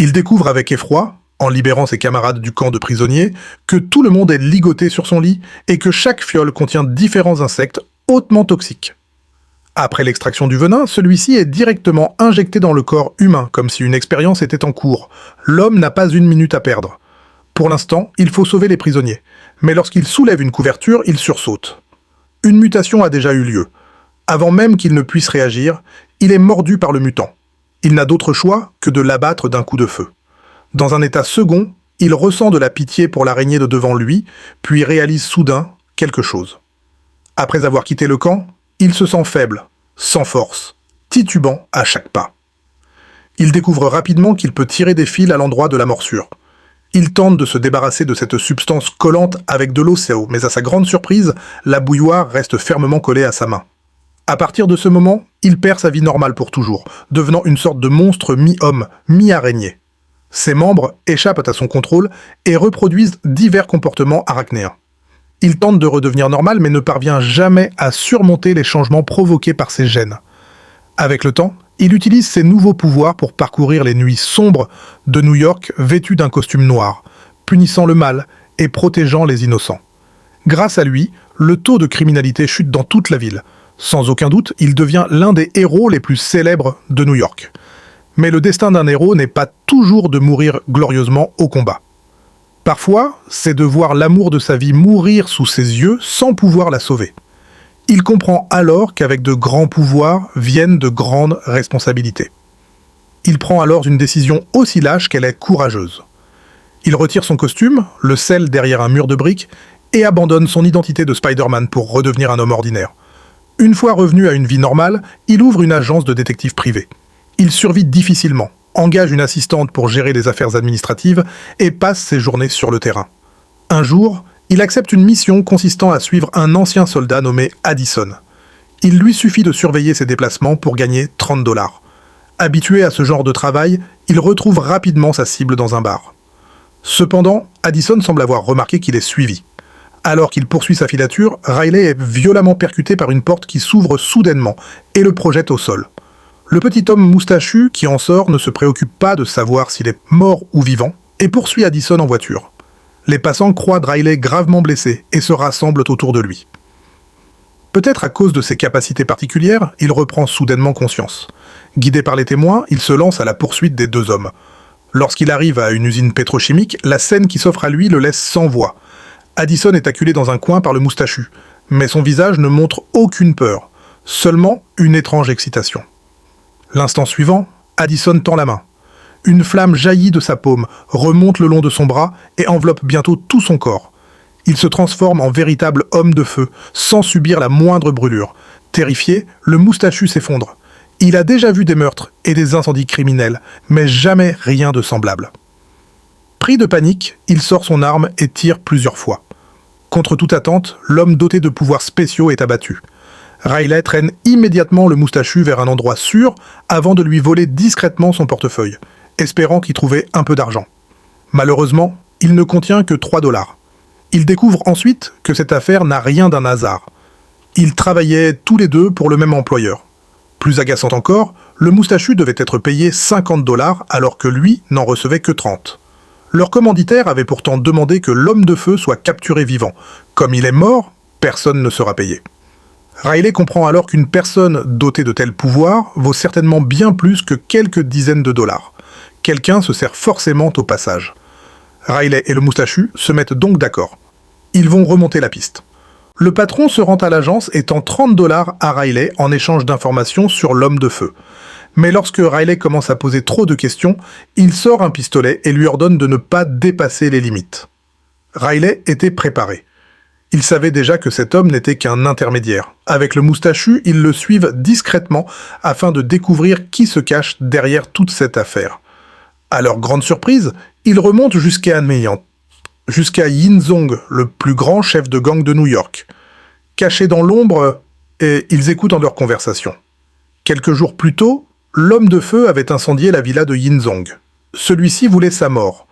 Il découvre avec effroi, en libérant ses camarades du camp de prisonniers, que tout le monde est ligoté sur son lit et que chaque fiole contient différents insectes hautement toxiques. Après l'extraction du venin, celui-ci est directement injecté dans le corps humain, comme si une expérience était en cours. L'homme n'a pas une minute à perdre. Pour l'instant, il faut sauver les prisonniers. Mais lorsqu'il soulève une couverture, il sursaute. Une mutation a déjà eu lieu. Avant même qu'il ne puisse réagir, il est mordu par le mutant. Il n'a d'autre choix que de l'abattre d'un coup de feu. Dans un état second, il ressent de la pitié pour l'araignée de devant lui, puis réalise soudain quelque chose. Après avoir quitté le camp, il se sent faible, sans force, titubant à chaque pas. Il découvre rapidement qu'il peut tirer des fils à l'endroit de la morsure. Il tente de se débarrasser de cette substance collante avec de l'océan, mais à sa grande surprise, la bouilloire reste fermement collée à sa main. À partir de ce moment, il perd sa vie normale pour toujours, devenant une sorte de monstre mi-homme, mi-araignée. Ses membres échappent à son contrôle et reproduisent divers comportements arachnéens. Il tente de redevenir normal mais ne parvient jamais à surmonter les changements provoqués par ses gènes. Avec le temps, il utilise ses nouveaux pouvoirs pour parcourir les nuits sombres de New York vêtu d'un costume noir, punissant le mal et protégeant les innocents. Grâce à lui, le taux de criminalité chute dans toute la ville. Sans aucun doute, il devient l'un des héros les plus célèbres de New York. Mais le destin d'un héros n'est pas toujours de mourir glorieusement au combat. Parfois, c'est de voir l'amour de sa vie mourir sous ses yeux sans pouvoir la sauver. Il comprend alors qu'avec de grands pouvoirs viennent de grandes responsabilités. Il prend alors une décision aussi lâche qu'elle est courageuse. Il retire son costume, le scelle derrière un mur de briques, et abandonne son identité de Spider-Man pour redevenir un homme ordinaire. Une fois revenu à une vie normale, il ouvre une agence de détective privé. Il survit difficilement, engage une assistante pour gérer les affaires administratives et passe ses journées sur le terrain. Un jour, il accepte une mission consistant à suivre un ancien soldat nommé Addison. Il lui suffit de surveiller ses déplacements pour gagner 30 $. Habitué à ce genre de travail, il retrouve rapidement sa cible dans un bar. Cependant, Addison semble avoir remarqué qu'il est suivi. Alors qu'il poursuit sa filature, Riley est violemment percuté par une porte qui s'ouvre soudainement et le projette au sol. Le petit homme moustachu qui en sort ne se préoccupe pas de savoir s'il est mort ou vivant et poursuit Addison en voiture. Les passants croient Riley gravement blessé et se rassemblent autour de lui. Peut-être à cause de ses capacités particulières, il reprend soudainement conscience. Guidé par les témoins, il se lance à la poursuite des deux hommes. Lorsqu'il arrive à une usine pétrochimique, la scène qui s'offre à lui le laisse sans voix. Addison est acculé dans un coin par le moustachu, mais son visage ne montre aucune peur, seulement une étrange excitation. L'instant suivant, Addison tend la main. Une flamme jaillit de sa paume, remonte le long de son bras et enveloppe bientôt tout son corps. Il se transforme en véritable homme de feu, sans subir la moindre brûlure. Terrifié, le moustachu s'effondre. Il a déjà vu des meurtres et des incendies criminels, mais jamais rien de semblable. Pris de panique, il sort son arme et tire plusieurs fois. Contre toute attente, l'homme doté de pouvoirs spéciaux est abattu. Riley traîne immédiatement le moustachu vers un endroit sûr avant de lui voler discrètement son portefeuille, espérant y trouver un peu d'argent. Malheureusement, il ne contient que 3 $. Il découvre ensuite que cette affaire n'a rien d'un hasard. Ils travaillaient tous les deux pour le même employeur. Plus agaçant encore, le moustachu devait être payé 50 $ alors que lui n'en recevait que 30. Leur commanditaire avait pourtant demandé que l'homme de feu soit capturé vivant. Comme il est mort, personne ne sera payé. Riley comprend alors qu'une personne dotée de tels pouvoirs vaut certainement bien plus que quelques dizaines de dollars. Quelqu'un se sert forcément au passage. Riley et le moustachu se mettent donc d'accord. Ils vont remonter la piste. Le patron se rend à l'agence et tend 30 $ à Riley en échange d'informations sur l'homme de feu. Mais lorsque Riley commence à poser trop de questions, il sort un pistolet et lui ordonne de ne pas dépasser les limites. Riley était préparé. Il savait déjà que cet homme n'était qu'un intermédiaire. Avec le moustachu, ils le suivent discrètement afin de découvrir qui se cache derrière toute cette affaire. À leur grande surprise, ils remontent jusqu'à Yin Zong, le plus grand chef de gang de New York. Cachés dans l'ombre, et ils écoutent leur conversation. Quelques jours plus tôt, l'homme de feu avait incendié la villa de Yin Zong. Celui-ci voulait sa mort.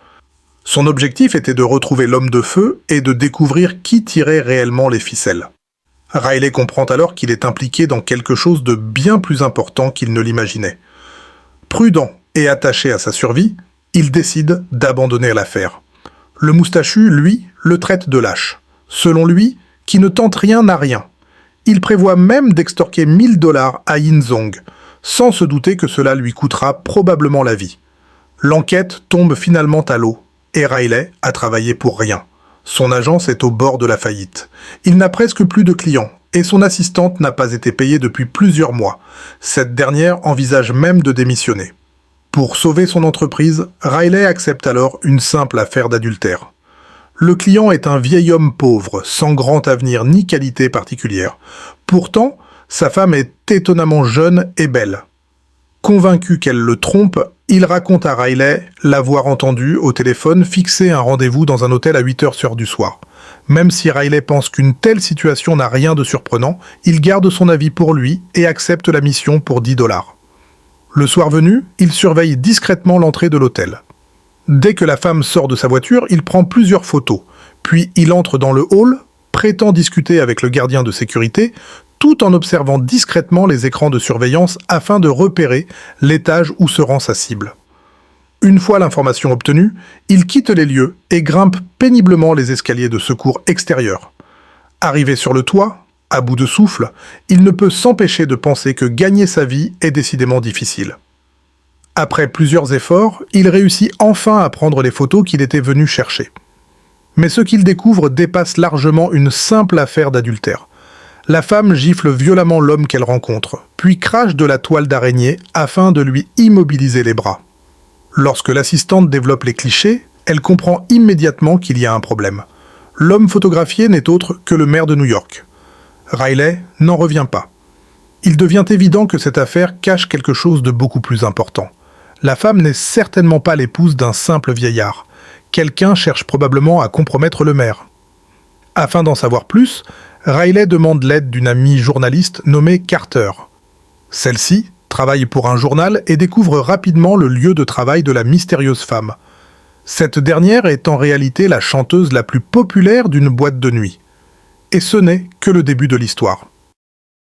Son objectif était de retrouver l'homme de feu et de découvrir qui tirait réellement les ficelles. Riley comprend alors qu'il est impliqué dans quelque chose de bien plus important qu'il ne l'imaginait. Prudent et attaché à sa survie, Il décide d'abandonner l'affaire. Le moustachu, lui, le traite de lâche. Selon lui, qui ne tente rien n'a rien. Il prévoit même d'extorquer 1000 $ à Yin-Zong, sans se douter que cela lui coûtera probablement la vie. L'enquête tombe finalement à l'eau, et Riley a travaillé pour rien. Son agence est au bord de la faillite. Il n'a presque plus de clients, et son assistante n'a pas été payée depuis plusieurs mois. Cette dernière envisage même de démissionner. Pour sauver son entreprise, Riley accepte alors une simple affaire d'adultère. Le client est un vieil homme pauvre, sans grand avenir ni qualité particulière. Pourtant, sa femme est étonnamment jeune et belle. Convaincu qu'elle le trompe, il raconte à Riley l'avoir entendu au téléphone fixer un rendez-vous dans un hôtel à 8h du soir. Même si Riley pense qu'une telle situation n'a rien de surprenant, il garde son avis pour lui et accepte la mission pour 10 $. Le soir venu, il surveille discrètement l'entrée de l'hôtel. Dès que la femme sort de sa voiture, il prend plusieurs photos. Puis il entre dans le hall, prétend discuter avec le gardien de sécurité, tout en observant discrètement les écrans de surveillance afin de repérer l'étage où se rend sa cible. Une fois l'information obtenue, il quitte les lieux et grimpe péniblement les escaliers de secours extérieurs. Arrivé sur le toit, à bout de souffle, il ne peut s'empêcher de penser que gagner sa vie est décidément difficile. Après plusieurs efforts, il réussit enfin à prendre les photos qu'il était venu chercher. Mais ce qu'il découvre dépasse largement une simple affaire d'adultère. La femme gifle violemment l'homme qu'elle rencontre, puis crache de la toile d'araignée afin de lui immobiliser les bras. Lorsque l'assistante développe les clichés, elle comprend immédiatement qu'il y a un problème. L'homme photographié n'est autre que le maire de New York. Riley n'en revient pas. Il devient évident que cette affaire cache quelque chose de beaucoup plus important. La femme n'est certainement pas l'épouse d'un simple vieillard. Quelqu'un cherche probablement à compromettre le maire. Afin d'en savoir plus, Riley demande l'aide d'une amie journaliste nommée Carter. Celle-ci travaille pour un journal et découvre rapidement le lieu de travail de la mystérieuse femme. Cette dernière est en réalité la chanteuse la plus populaire d'une boîte de nuit. Et ce n'est que le début de l'histoire.